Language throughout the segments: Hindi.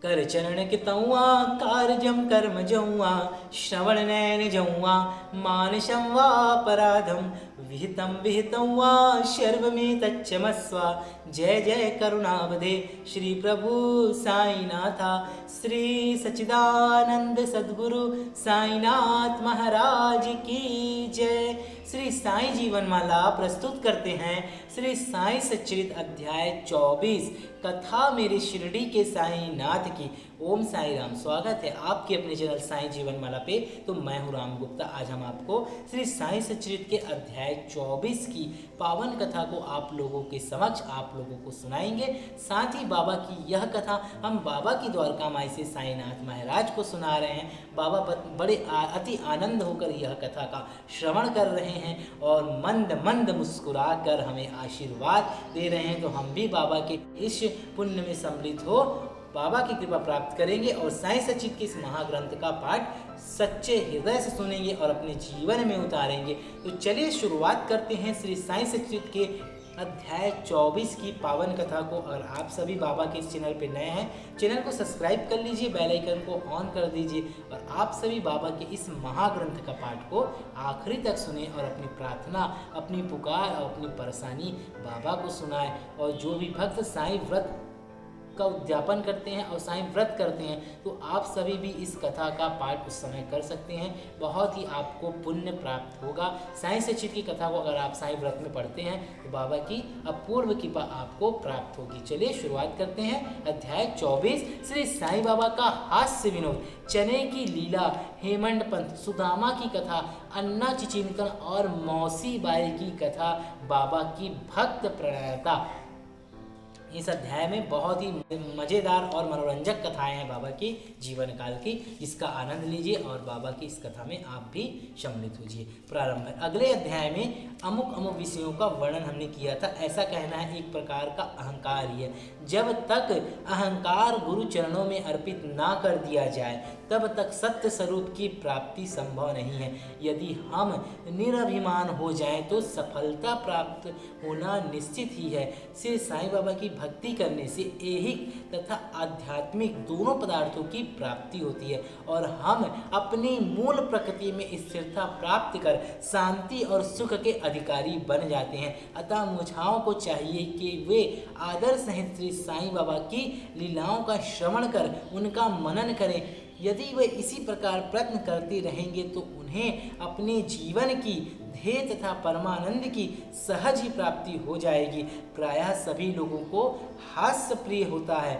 कर चरण कितौआ कारजम कर्म जौआ श्रवण नैन जौआ मानशं वापराधम विहितं विहितं वा शर्व में तच्चमस्व। जय जय करुणावधे श्री प्रभु साईनाथा। श्री सच्चिदानंद सद्गुरु साईनाथ महाराज की जय। श्री साईं जीवन माला प्रस्तुत करते हैं श्री साईं सच्चरित अध्याय 24 कथा मेरे शिरडी के साईनाथ की। ओम साई राम। स्वागत है आपके अपने चैनल साईं जीवन माला पे। तो मैं हूँ राम गुप्ता। आज हम आपको श्री साईं सच्चरित के अध्याय 24 की पावन कथा को आप लोगों के समक्ष आप लोगों को सुनाएंगे। साथ ही बाबा की यह कथा हम बाबा की द्वारका माई से साईनाथ महाराज को सुना रहे हैं। बाबा बड़े अति आनंद होकर यह कथा का श्रवण कर रहे हैं और मंद मंद मुस्कुरा कर हमें आशीर्वाद दे रहे हैं। तो हम भी बाबा के इस पुण्य में सम्मिलित हो बाबा की कृपा प्राप्त करेंगे और साईं सच्चित के इस महाग्रंथ का पाठ सच्चे हृदय से सुनेंगे और अपने जीवन में उतारेंगे। तो चलिए शुरुआत करते हैं श्री साईं सच्चित के अध्याय 24 की पावन कथा को। अगर आप सभी बाबा के इस चैनल पे नए हैं, चैनल को सब्सक्राइब कर लीजिए, बेल आइकन को ऑन कर दीजिए और आप सभी बाबा के इस महाग्रंथ का पाठ को आखिरी तक सुने और अपनी प्रार्थना, अपनी पुकार और अपनी परेशानी बाबा को सुनाएं। और जो भी भक्त साईं व्रत का उद्यापन करते हैं और साईं व्रत करते हैं तो आप सभी भी इस कथा का पाठ उस समय कर सकते हैं। बहुत ही आपको पुण्य प्राप्त होगा। साईं सच्चित की कथा को अगर आप साईं व्रत में पढ़ते हैं तो बाबा की अपूर्व कृपा आपको प्राप्त होगी। चलिए शुरुआत करते हैं। अध्याय 24 श्री साईं बाबा का हास्य विनोद, चने की लीला, हेमंड पंत, सुदामा की कथा, अन्ना चिचिनकन और मौसी बाई की कथा, बाबा की भक्त प्रणयता। इस अध्याय में बहुत ही मज़ेदार और मनोरंजक कथाएं हैं बाबा की जीवन काल की, जिसका आनंद लीजिए और बाबा की इस कथा में आप भी सम्मिलित होजिए। प्रारंभ। अगले अध्याय में अमुक अमुक विषयों का वर्णन हमने किया था। ऐसा कहना है एक प्रकार का अहंकार ही है। जब तक अहंकार गुरु चरणों में अर्पित ना कर दिया जाए तब तक सत्य स्वरूप की प्राप्ति संभव नहीं है। यदि हम निरभिमान हो जाएं तो सफलता प्राप्त होना निश्चित ही है। श्री साईं बाबा की भक्ति करने से ऐहिक तथा आध्यात्मिक दोनों पदार्थों की प्राप्ति होती है और हम अपनी मूल प्रकृति में स्थिरता प्राप्त कर शांति और सुख के अधिकारी बन जाते हैं। अतः मुझाओं को चाहिए कि वे आदर सहित श्री साईं बाबा की लीलाओं का श्रवण कर उनका मनन करें। यदि वे इसी प्रकार प्रयत्न करते रहेंगे तो उन्हें अपने जीवन की ध्येय तथा परमानंद की सहज ही प्राप्ति हो जाएगी। प्रायः सभी लोगों को हास्य प्रिय होता है।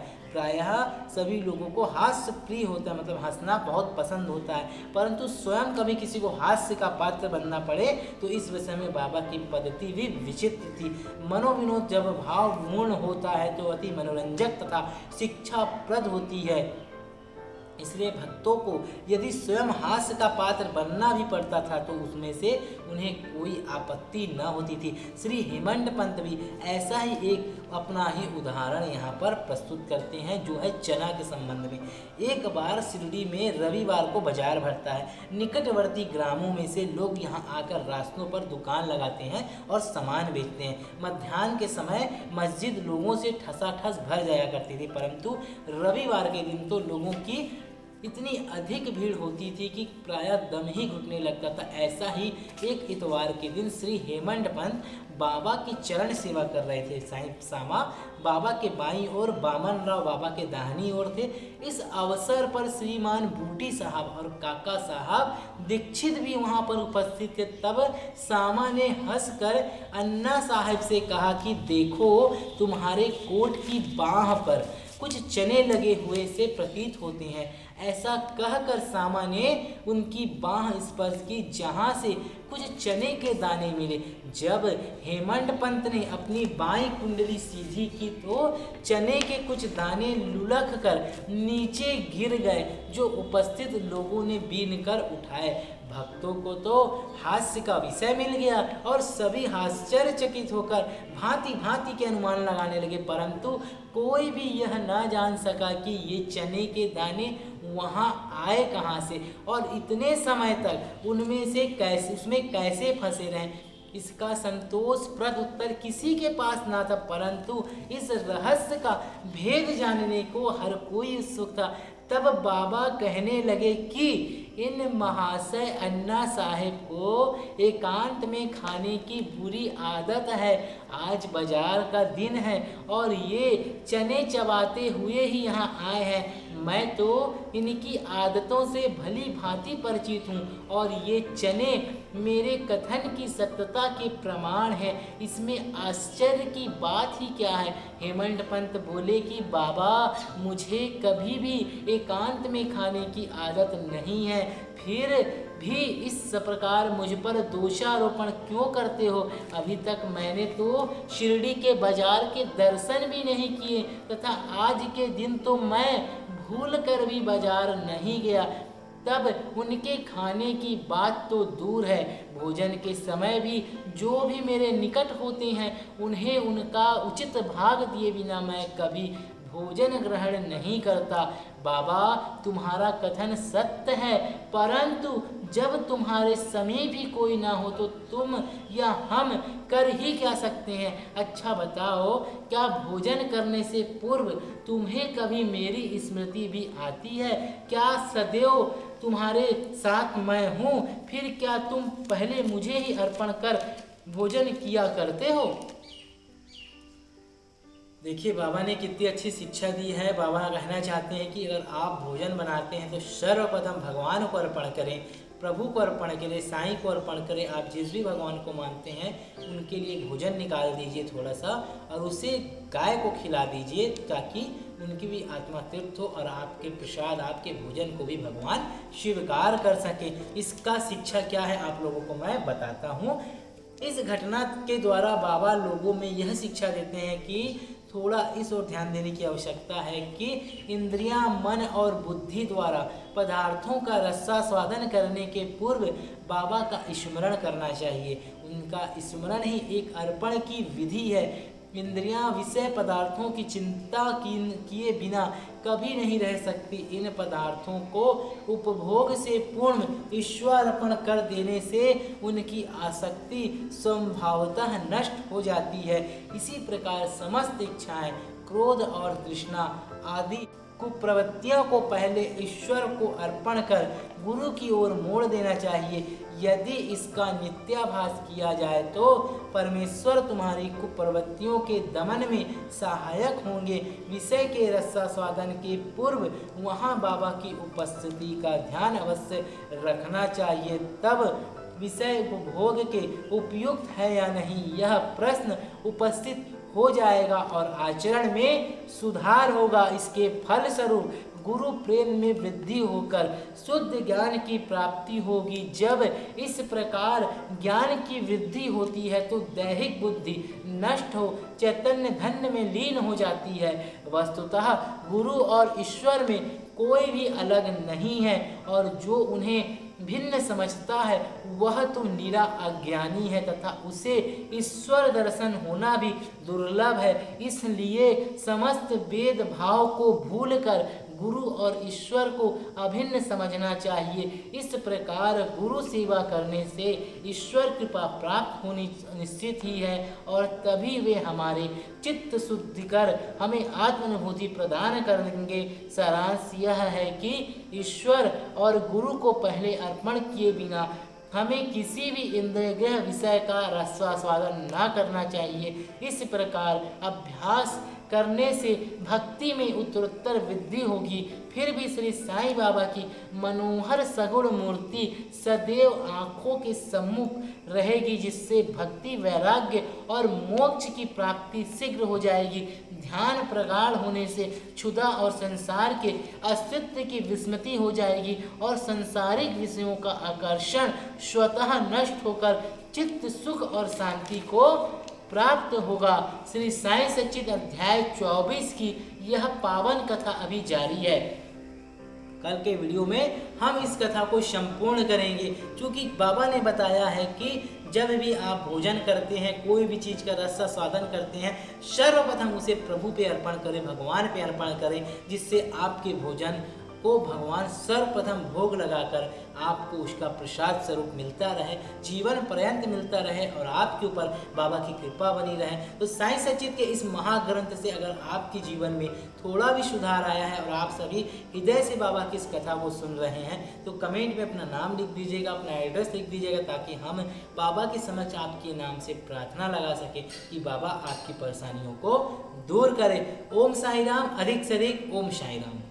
मतलब हंसना बहुत पसंद होता है, परंतु स्वयं कभी किसी को हास्य का पात्र बनना पड़े तो इस विषय में बाबा की पद्धति भी विचित्र थी। मनोविनोद जब भावपूर्ण होता है तो अति मनोरंजक तथा शिक्षाप्रद होती है। इसलिए भक्तों को यदि स्वयं हास्य का पात्र बनना भी पड़ता था तो उसमें से उन्हें कोई आपत्ति न होती थी। श्री हेमंत पंत भी ऐसा ही एक अपना ही उदाहरण यहाँ पर प्रस्तुत करते हैं जो है चना के संबंध में। एक बार शिरडी में रविवार को बाजार भरता है। निकटवर्ती ग्रामों में से लोग यहाँ आकर रास्तों पर दुकान लगाते हैं और सामान बेचते हैं। मध्याह्न के समय मस्जिद लोगों से ठसाठस भर जाया करती थी, परंतु रविवार के दिन तो लोगों की इतनी अधिक भीड़ होती थी कि प्रायः दम ही घुटने लगता था। ऐसा ही एक इतवार के दिन श्री हेमंत पंत बाबा की चरण सेवा कर रहे थे। साईं सामा बाबा के बाईं ओर, बामन राव बाबा के दाहिनी ओर थे। इस अवसर पर श्रीमान बूटी साहब और काका साहब दीक्षित भी वहां पर उपस्थित थे। तब सामा ने हंसकर अन्ना साहब से कहा कि देखो, तुम्हारे कोट की बाह पर कुछ चने लगे हुए से प्रतीत होते हैं। ऐसा कहकर सामा ने उनकी बाह स्पर्श की जहाँ से कुछ चने के दाने मिले। जब हेमंत पंत ने अपनी बाईं कुंडली सीधी की तो चने के कुछ दाने लुढ़क कर नीचे गिर गए, जो उपस्थित लोगों ने बीन कर उठाए। भक्तों को तो हास्य का विषय मिल गया और सभी आश्चर्यचकित होकर भांति भांति के अनुमान लगाने लगे, परंतु कोई भी यह ना जान सका कि ये चने के दाने वहाँ आए कहाँ से और इतने समय तक उसमें कैसे फंसे रहें। इसका संतोषप्रद उत्तर किसी के पास ना था, परंतु इस रहस्य का भेद जानने को हर कोई उत्सुक था। तब बाबा कहने लगे कि इन महाशय अन्ना साहेब को एकांत में खाने की बुरी आदत है। आज बाजार का दिन है और ये चने चबाते हुए ही यहाँ आए हैं। मैं तो इनकी आदतों से भली भांति परिचित हूँ और ये चने मेरे कथन की सत्यता के प्रमाण है। इसमें आश्चर्य की बात ही क्या है। हेमंत पंत बोले कि बाबा, मुझे कभी भी एकांत में खाने की आदत नहीं है, फिर भी इस प्रकार मुझ पर दोषारोपण क्यों करते हो? अभी तक मैंने तो शिरडी के बाजार के दर्शन भी नहीं किए तथा आज के दिन तो मैं भूल कर भी बाजार नहीं गया। तब उनके खाने की बात तो दूर है, भोजन के समय भी जो भी मेरे निकट होते हैं उन्हें उनका उचित भाग दिए बिना मैं कभी भोजन ग्रहण नहीं करता। बाबा, तुम्हारा कथन सत्य है, परंतु जब तुम्हारे समय भी कोई ना हो तो तुम या हम कर ही क्या सकते हैं? अच्छा बताओ, क्या भोजन करने से पूर्व तुम्हें कभी मेरी स्मृति भी आती है? क्या सदैव तुम्हारे साथ मैं हूँ? फिर क्या तुम पहले मुझे ही अर्पण कर भोजन किया करते हो? देखिए, बाबा ने कितनी अच्छी शिक्षा दी है। बाबा कहना चाहते हैं कि अगर आप भोजन बनाते हैं तो सर्वप्रथम भगवान को अर्पण करें, प्रभु को अर्पण करें, साईं को अर्पण करें। आप जिस भी भगवान को मानते हैं उनके लिए भोजन निकाल दीजिए थोड़ा सा और उसे गाय को खिला दीजिए ताकि उनकी भी आत्मा तृप्त हो और आपके प्रसाद, आपके भोजन को भी भगवान स्वीकार कर सके। इसका शिक्षा क्या है आप लोगों को मैं बताता हूँ। इस घटना के द्वारा बाबा लोगों में यह शिक्षा देते हैं कि थोड़ा इस ओर ध्यान देने की आवश्यकता है कि इंद्रियां, मन और बुद्धि द्वारा पदार्थों का रसास्वादन करने के पूर्व बाबा का स्मरण करना चाहिए। उनका स्मरण ही एक अर्पण की विधि है। इंद्रियां विषय पदार्थों की चिंता किए बिना कभी नहीं रह सकती। इन पदार्थों को उपभोग से पूर्ण ईश्वरार्पण कर देने से उनकी आसक्ति स्वभावतः नष्ट हो जाती है। इसी प्रकार समस्त इच्छाएं, क्रोध और तृष्णा आदि कुप्रवृत्तियों को पहले ईश्वर को अर्पण कर गुरु की ओर मोड़ देना चाहिए। यदि इसका नित्याभास किया जाए तो परमेश्वर तुम्हारी कुप्रवृत्तियों के दमन में सहायक होंगे। विषय के रसास्वादन के पूर्व वहाँ बाबा की उपस्थिति का ध्यान अवश्य रखना चाहिए। तब विषय उपभोग के उपयुक्त है या नहीं यह प्रश्न उपस्थित हो जाएगा और आचरण में सुधार होगा। इसके फलस्वरूप गुरु प्रेम में वृद्धि होकर शुद्ध ज्ञान की प्राप्ति होगी। जब इस प्रकार ज्ञान की वृद्धि होती है तो दैहिक बुद्धि नष्ट हो चैतन्य धन्य में लीन हो जाती है। वस्तुतः गुरु और ईश्वर में कोई भी अलग नहीं है और जो उन्हें भिन्न समझता है वह तो निरा अज्ञानी है तथा उसे ईश्वर दर्शन होना भी दुर्लभ है। इसलिए समस्त वेद भाव को भूलकर गुरु और ईश्वर को अभिन्न समझना चाहिए। इस प्रकार गुरु सेवा करने से ईश्वर कृपा प्राप्त होनी निश्चित ही है और तभी वे हमारे चित्त शुद्धि कर हमें आत्मानुभूति प्रदान करेंगे। सारांश यह है कि ईश्वर और गुरु को पहले अर्पण किए बिना हमें किसी भी इंद्रिय विषय का रसास्वादन न करना चाहिए। इस प्रकार अभ्यास करने से भक्ति में उत्तरोत्तर वृद्धि होगी। फिर भी श्री साईं बाबा की मनोहर सगुण मूर्ति सदैव आँखों के सम्मुख रहेगी, जिससे भक्ति, वैराग्य और मोक्ष की प्राप्ति शीघ्र हो जाएगी। ध्यान प्रगाढ़ होने से क्षुधा और संसार के अस्तित्व की विस्मृति हो जाएगी और सांसारिक विषयों का आकर्षण स्वतः नष्ट होकर चित्त सुख और शांति को प्राप्त होगा। श्री साईं सच्चिद अध्याय 24 की यह पावन कथा अभी जारी है। कल के वीडियो में हम इस कथा को संपूर्ण करेंगे, क्योंकि बाबा ने बताया है कि जब भी आप भोजन करते हैं, कोई भी चीज़ का रस स्वादन करते हैं, सर्वप्रथम उसे प्रभु पे अर्पण करें, भगवान पे अर्पण करें, जिससे आपके भोजन को भगवान सर्वप्रथम भोग लगाकर आपको उसका प्रसाद स्वरूप मिलता रहे, जीवन पर्यंत मिलता रहे और आपके ऊपर बाबा की कृपा बनी रहे। तो साईं सचित के इस महाग्रंथ से अगर आपके जीवन में थोड़ा भी सुधार आया है और आप सभी हृदय से बाबा की इस कथा को सुन रहे हैं तो कमेंट में अपना नाम लिख दीजिएगा, अपना एड्रेस लिख दीजिएगा, ताकि हम बाबा के समक्ष आपके नाम से प्रार्थना लगा सके कि बाबा आपकी परेशानियों को दूर करें। ओम साई राम, अधिक से अधिक ओम साई राम।